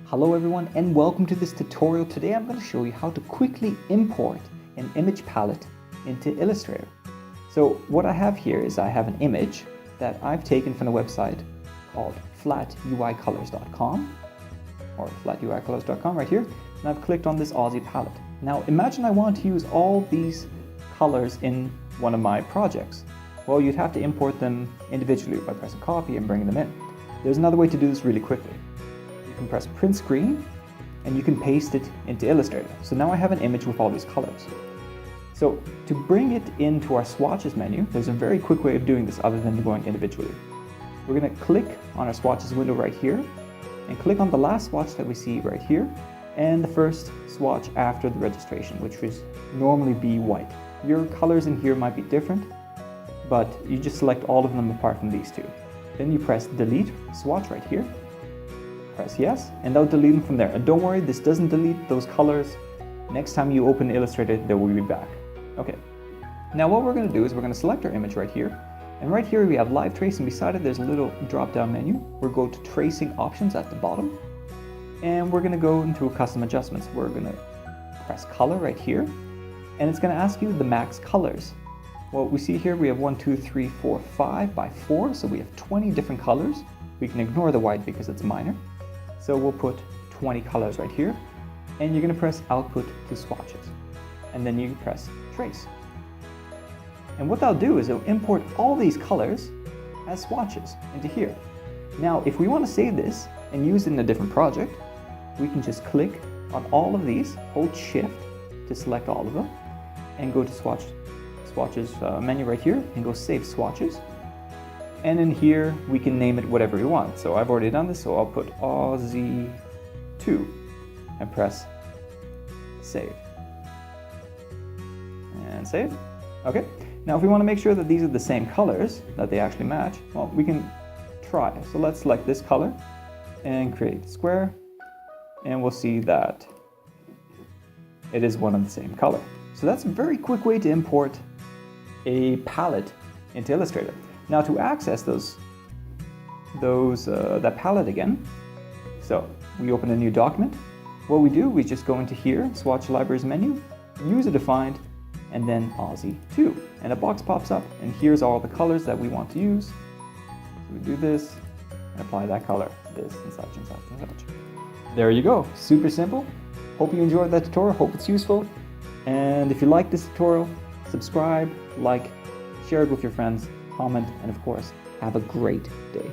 Hello everyone and welcome to this tutorial. Today I'm going to show you how to quickly import an image palette into Illustrator. So what I have here is I have an image that I've taken from the website called flatuicolors.com or flatuicolors.com right here, and I've clicked on this Aussie palette. Now imagine I want to use all these colors in one of my projects. Well, you'd have to import them individually by pressing copy and bringing them in. There's another way to do this really quickly. You can press print screen and you can paste it into Illustrator. So now I have an image with all these colors. So to bring it into our swatches menu, there's a very quick way of doing this other than going individually. We're going to click on our swatches window right here and click on the last swatch that we see right here and the first swatch after the registration, which would normally be white. Your colors in here might be different, but you just select all of them apart from these two. Then you press delete swatch right here, press yes, and that'll delete them from there. And don't worry, this doesn't delete those colors. Next time you open Illustrator, they will be back. Okay, now what we're going to do is we're going to select our image right here, and right here we have live trace, and beside it there's a little drop down menu. We'll go to tracing options at the bottom, and we're going to go into custom adjustments. We're going to press color right here, and it's going to ask you the max colors. Well, we see here we have 1, 2, 3, 4, 5 by 4, so we have 20 different colors. We can ignore the white because it's minor. So we'll put 20 colors right here, and you're going to press output to swatches, and then you press trace. And what that'll do is it'll import all these colors as swatches into here. Now, if we want to save this and use it in a different project, we can just click on all of these, hold shift to select all of them, and go to swatches menu right here and go save swatches. And in here we can name it whatever we want. So I've already done this, so I'll put Aussie 2 and press save. And save. Okay. Now if we want to make sure that these are the same colors, that they actually match, well, we can try. So let's select this color and create a square, and we'll see that it is one of the same color. So that's a very quick way to import a palette into Illustrator. Now to access that palette again, so we open a new document. What we do, we just go into here, Swatch Libraries menu, User Defined, and then Aussie 2. And a box pops up, and here's all the colors that we want to use. So we do this, and apply that color, this, and such, and such, and such. There you go, super simple. Hope you enjoyed that tutorial, hope it's useful. And if you like this tutorial, subscribe, like, share it with your friends, comment, and of course, have a great day.